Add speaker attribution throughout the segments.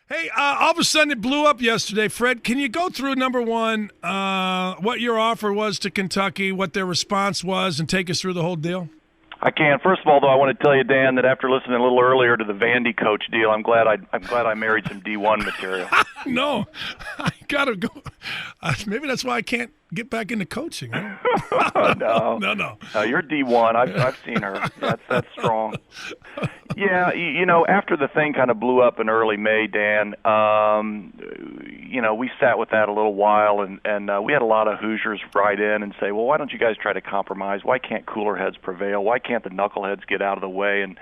Speaker 1: Hey, all of a sudden it blew up yesterday. Fred, can you go through, number one, what your offer was to Kentucky, what their response was, and take us through the whole deal?
Speaker 2: I can. First of all, though, I want to tell you, Dan, that after listening a little earlier to the Vandy coach deal, I'm glad I married some D1 material.
Speaker 1: No, I gotta go. Maybe that's why I can't get back into coaching.
Speaker 2: No, you're D1. I've seen her. That's strong. Yeah, after the thing kind of blew up in early May, Dan, we sat with that a little while, and we had a lot of Hoosiers write in and say, well, why don't you guys try to compromise? Why can't cooler heads prevail? Why can't the knuckleheads get out of the way and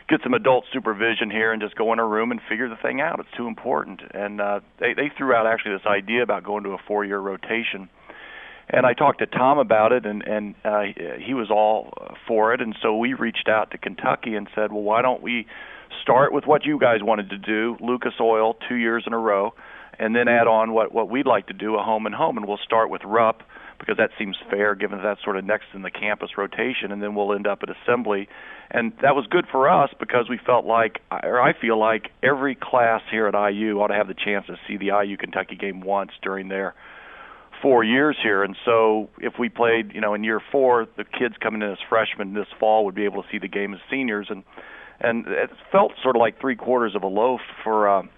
Speaker 2: get some adult supervision here and just go in a room and figure the thing out? It's too important. And they threw out actually this idea about going to a 4-year rotation. And I talked to Tom about it, and he was all for it. And so we reached out to Kentucky and said, well, why don't we start with what you guys wanted to do, Lucas Oil, 2 years in a row, and then add on what we'd like to do, a home and home. And we'll start with Rupp because that seems fair given that's sort of next in the campus rotation, and then we'll end up at Assembly. And that was good for us because we felt like, or I feel like, every class here at IU ought to have the chance to see the IU-Kentucky game once during their 4 years here. And so if we played, in year 4, the kids coming in as freshmen this fall would be able to see the game as seniors. And it felt sort of like 3/4 of a loaf for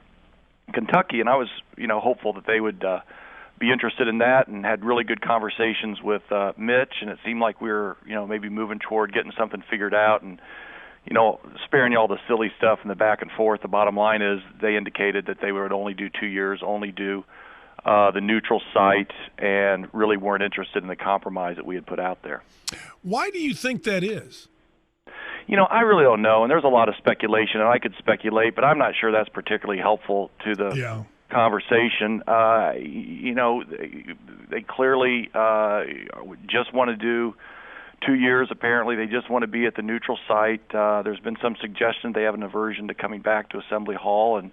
Speaker 2: Kentucky, and I was, hopeful that they would be interested in that, and had really good conversations with Mitch, and it seemed like we were, maybe moving toward getting something figured out. And, sparing you all the silly stuff and the back and forth, the bottom line is they indicated that they would only do 2 years, only do the neutral site, and really weren't interested in the compromise that we had put out there.
Speaker 1: Why do you think that is?
Speaker 2: I really don't know, and there's a lot of speculation, and I could speculate, but I'm not sure that's particularly helpful to the conversation. They clearly just want to do 2 years. Apparently, they just want to be at the neutral site. There's been some suggestion they have an aversion to coming back to Assembly Hall, and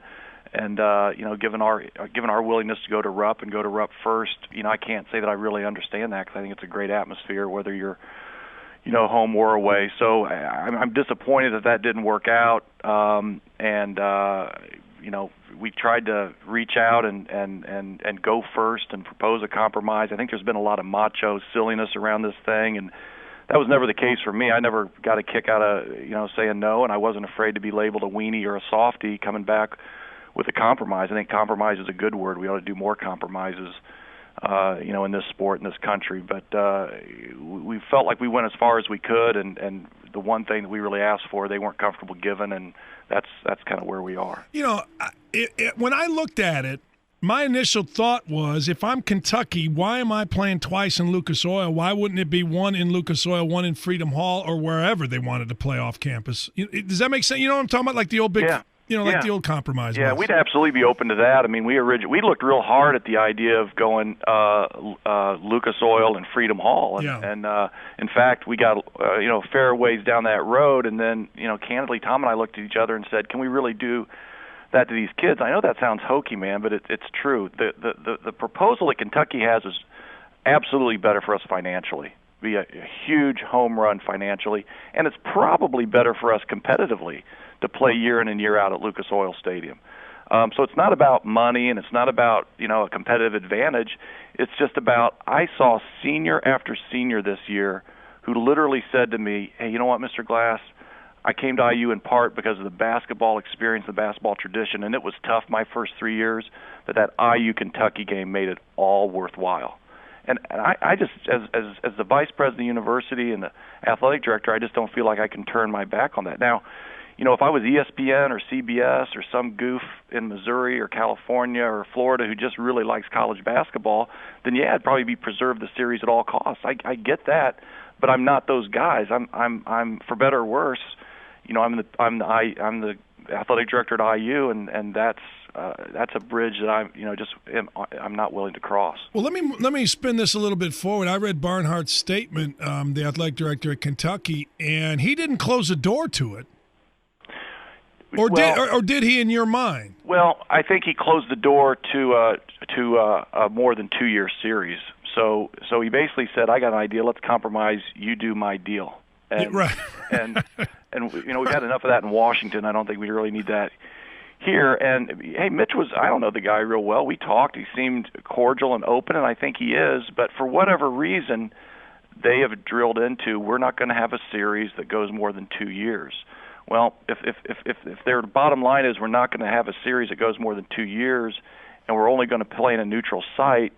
Speaker 2: given our willingness to go to Rupp and go to Rupp first, I can't say that I really understand that because I think it's a great atmosphere whether you're home or away. So I'm disappointed that didn't work out. We tried to reach out and go first and propose a compromise. I think there's been a lot of macho silliness around this thing, and that was never the case for me. I never got a kick out of saying no, and I wasn't afraid to be labeled a weenie or a softie coming back with a compromise. I think compromise is a good word. We ought to do more compromises, in this sport, in this country. But we felt like we went as far as we could, and the one thing that we really asked for, they weren't comfortable giving, and that's kind of where we are.
Speaker 1: When I looked at it, my initial thought was, if I'm Kentucky, why am I playing twice in Lucas Oil? Why wouldn't it be one in Lucas Oil, one in Freedom Hall, or wherever they wanted to play off campus? Does that make sense? You know what I'm talking about? Like the old big...
Speaker 2: Yeah.
Speaker 1: The old compromise.
Speaker 2: Yeah, we'd absolutely be open to that. I mean, we looked real hard at the idea of going Lucas Oil and Freedom Hall, and in fact, we got a fair ways down that road, and then candidly, Tom and I looked at each other and said, "Can we really do that to these kids?" I know that sounds hokey, man, but it's true. The proposal that Kentucky has is absolutely better for us financially. Be a huge home run financially, and it's probably better for us competitively to play year in and year out at Lucas Oil Stadium. So it's not about money, and it's not about a competitive advantage. It's just about, I saw senior after senior this year who literally said to me, "Hey, you know what, Mr. Glass? I came to IU in part because of the basketball experience, the basketball tradition, and it was tough my first 3 years, but that IU-Kentucky game made it all worthwhile." And I just, as the vice president of the university and the athletic director, I just don't feel like I can turn my back on that. Now, if I was ESPN or CBS or some goof in Missouri or California or Florida who just really likes college basketball, then yeah, I'd probably be preserve the series at all costs. I get that, but I'm not those guys. I'm for better or worse, I'm the athletic director at IU, and that's a bridge that I'm not willing to cross.
Speaker 1: Well, let me spin this a little bit forward. I read Barnhart's statement, the athletic director at Kentucky, and he didn't close the door to it. Or did he in your mind?
Speaker 2: Well, I think he closed the door to a more than 2 year series. So he basically said, "I got an idea. Let's compromise. You do my deal." And,
Speaker 1: right.
Speaker 2: and we've had enough of that in Washington. I don't think we really need that here. And hey, Mitch I don't know the guy real well. We talked. He seemed cordial and open, and I think he is. But for whatever reason, they have drilled into, we're not going to have a series that goes more than 2 years. Well, if their bottom line is we're not going to have a series that goes more than 2 years, and we're only going to play in a neutral site,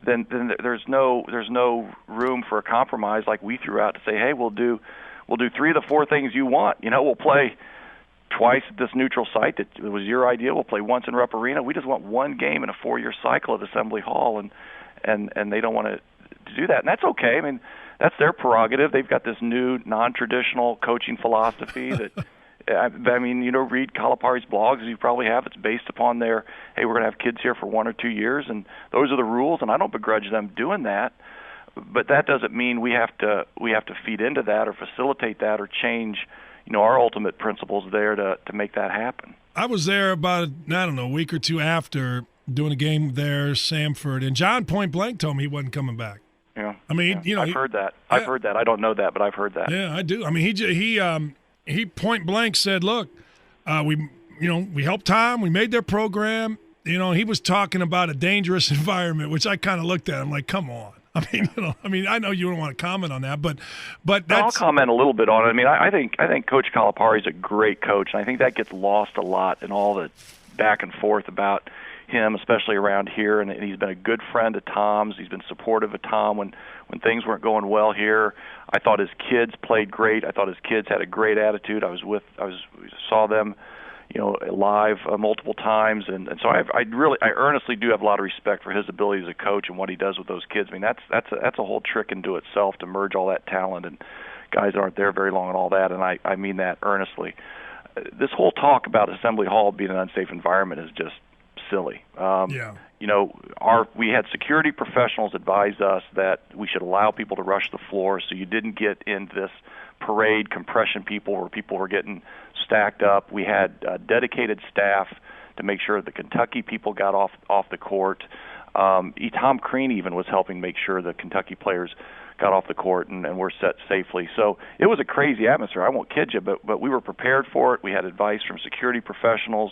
Speaker 2: then there's no room for a compromise like we threw out to say, hey, we'll do 3 of the 4 things you want. We'll play twice at this neutral site that was your idea. We'll play once in Rupp Arena. We just want one game in a 4-year cycle at Assembly Hall, and they don't want to do that, and that's okay. I mean, that's their prerogative. They've got this new non-traditional coaching philosophy that, I mean, read Calipari's blogs as you probably have. It's based upon their, hey, we're going to have kids here for 1 or 2 years, and those are the rules, and I don't begrudge them doing that. But that doesn't mean we have to feed into that or facilitate that or change, our ultimate principles there to make that happen.
Speaker 1: I was there about, a week or two after doing a game there, Samford, and John point blank told me he wasn't coming back.
Speaker 2: Yeah,
Speaker 1: I mean,
Speaker 2: I've heard that. I've heard that. I don't know that, but I've heard that.
Speaker 1: Yeah, I do. I mean, he point blank said, "Look, we helped Tom. We made their program. He was talking about a dangerous environment, which I kind of looked at. I'm like, come on. I mean, I know you don't want to comment on that, but that's.
Speaker 2: I'll comment a little bit on it. I mean, I think Coach Calipari is a great coach, and I think that gets lost a lot in all the back and forth about him, especially around here, and he's been a good friend of Tom's. He's been supportive of Tom when things weren't going well here. I thought his kids played great. I thought his kids had a great attitude. I saw them, live multiple times, and so I earnestly do have a lot of respect for his ability as a coach and what he does with those kids. I mean, that's a whole trick into itself to merge all that talent and guys that aren't there very long and all that, and I mean that earnestly. This whole talk about Assembly Hall being an unsafe environment is just silly. We had security professionals advise us that we should allow people to rush the floor so you didn't get in this parade compression people where people were getting stacked up. We had dedicated staff to make sure the Kentucky people got off the court. Tom Crean even was helping make sure the Kentucky players got off the court and were set safely. So it was a crazy atmosphere. I won't kid you, but we were prepared for it. We had advice from security professionals.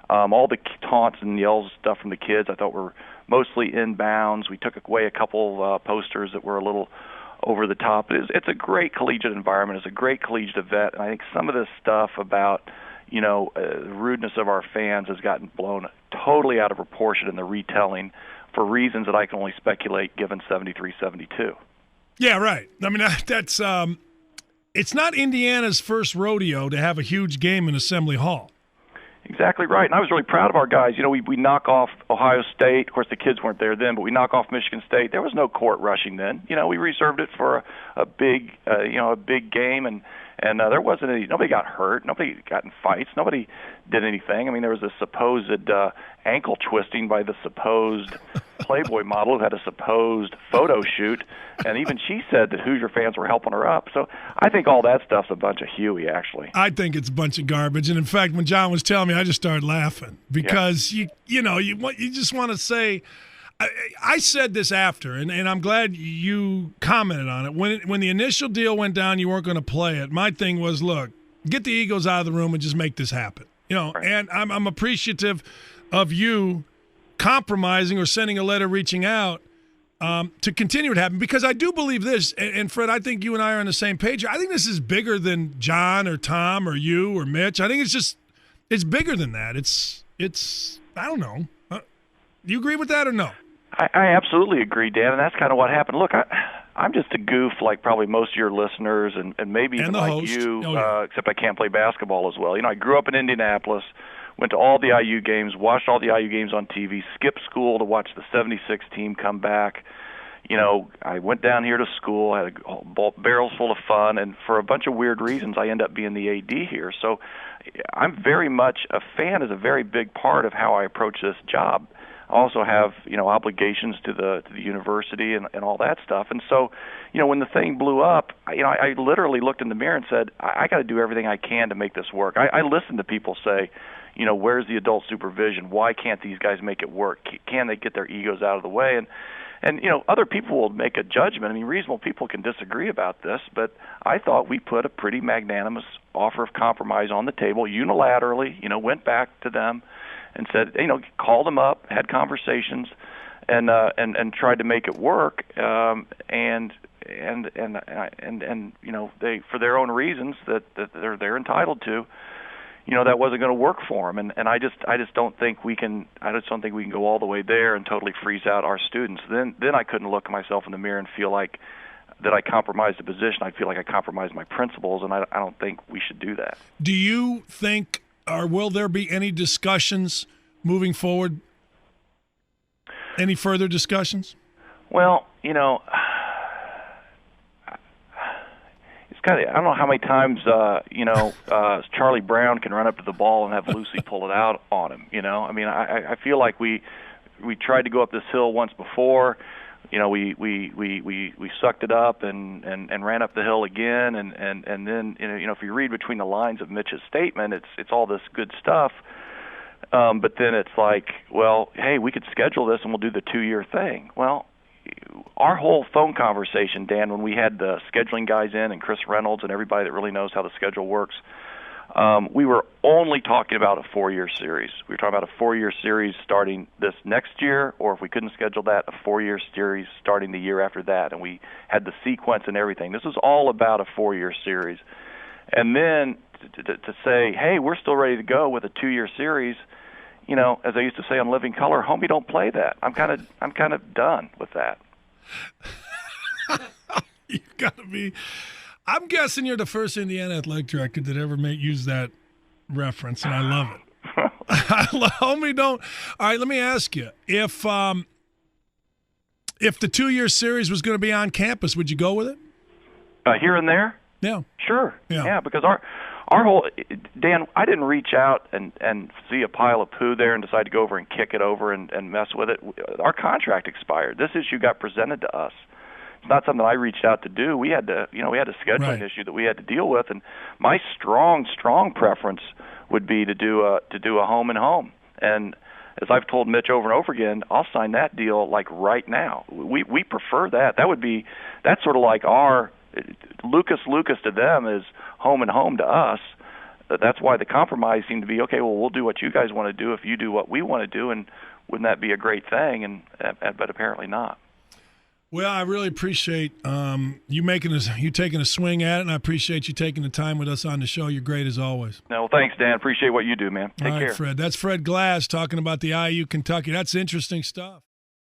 Speaker 2: All the taunts and yells stuff from the kids I thought were mostly inbounds. We took away a couple posters that were a little over the top. It's a great collegiate environment. It's a great collegiate event, and I think some of this stuff about the rudeness of our fans has gotten blown totally out of proportion in the retelling for reasons that I can only speculate given 73-72.
Speaker 1: Yeah, right. I mean, that's it's not Indiana's first rodeo to have a huge game in Assembly Hall.
Speaker 2: Exactly right, and I was really proud of our guys. We knock off Ohio State. Of course, the kids weren't there then, but we knock off Michigan State. There was no court rushing then. We reserved it for a big game, and there wasn't any. Nobody got hurt. Nobody got in fights. Nobody did anything. I mean, there was a supposed ankle twisting by the supposed Playboy model who had a supposed photo shoot, and even she said that Hoosier fans were helping her up. So I think all that stuff's a bunch of hooey, actually.
Speaker 1: I think it's a bunch of garbage, and in fact, when John was telling me, I just started laughing because you just want to say. I said this after, and I'm glad you commented on it. When the initial deal went down, you weren't going to play it. My thing was, look, get the egos out of the room and just make this happen.
Speaker 2: Right.
Speaker 1: And I'm appreciative of you compromising or sending a letter reaching out to continue it happening, because I do believe this, and Fred, I think you and I are on the same page. I think this is bigger than John or Tom or you or Mitch. I think it's bigger than that. It's I don't know. You agree with that or no?
Speaker 2: I absolutely agree, Dan, and that's kind of what happened. Look, I'm just a goof like probably most of your listeners and maybe even like
Speaker 1: host.
Speaker 2: You, except I can't play basketball as well. I grew up in Indianapolis, went to all the IU games, watched all the IU games on TV, skipped school to watch the 76 team come back. I went down here to school, had barrels full of fun, and for a bunch of weird reasons, I end up being the AD here. So I'm very much a fan is a very big part of how I approach this job. I also have, obligations to the university and all that stuff. And so, when the thing blew up, I literally looked in the mirror and said, I got to do everything I can to make this work. I listened to people say, where's the adult supervision? Why can't these guys make it work? Can they get their egos out of the way? And other people will make a judgment. I mean, reasonable people can disagree about this, but I thought we put a pretty magnanimous offer of compromise on the table unilaterally. Went back to them and said, called them up, had conversations, and tried to make it work. And they, for their own reasons that they're entitled to, that wasn't going to work for them. And I just don't think we can go all the way there and totally freeze out our students. Then I couldn't look at myself in the mirror and feel like that I compromised the position. I feel like I compromised my principles, and I don't think we should do that.
Speaker 1: Do you think, or will there be any discussions moving forward? Any further discussions?
Speaker 2: Well, I don't know how many times Charlie Brown can run up to the ball and have Lucy pull it out on him. I feel like we tried to go up this hill once before. We sucked it up and ran up the hill again, and then if you read between the lines of Mitch's statement, it's all this good stuff. But then it's like, well, hey, we could schedule this and we'll do the 2-year thing. Well, our whole phone conversation, Dan, when we had the scheduling guys in and Chris Reynolds and everybody that really knows how the schedule works, we were only talking about a 4-year series. We were talking about a 4-year series starting this next year, or if we couldn't schedule that, a 4-year series starting the year after that. And we had the sequence and everything. This was all about a 4-year series. And then to say, hey, we're still ready to go with a 2-year series, as I used to say on Living Color, homie, don't play that. I'm kind of done with that.
Speaker 1: You gotta be. I'm guessing you're the first Indiana athletic director that ever use that reference, and I love it. Homie, don't. All right, let me ask you: if the 2-year series was going to be on campus, would you go with it?
Speaker 2: Here and there?
Speaker 1: Yeah.
Speaker 2: Sure.
Speaker 1: Yeah,
Speaker 2: because our whole, Dan, I didn't reach out and see a pile of poo there and decide to go over and kick it over and mess with it. Our contract expired. This issue got presented to us. It's not something I reached out to do. We had a scheduling issue that we had to deal with, and my strong preference would be to do a home and home. And as I've told Mitch over and over again, I'll sign that deal like right now. We prefer that. That's sort of like our Lucas to them is home and home to us. That's why the compromise seemed to be, okay, well, we'll do what you guys want to do if you do what we want to do, and wouldn't that be a great thing? But apparently not.
Speaker 1: Well, I really appreciate you taking a swing at it, and I appreciate you taking the time with us on the show. You're great as always.
Speaker 2: No, well, thanks, Dan. Appreciate what you do, man. Take care.
Speaker 1: Fred. That's Fred Glass talking about the IU Kentucky. That's interesting stuff.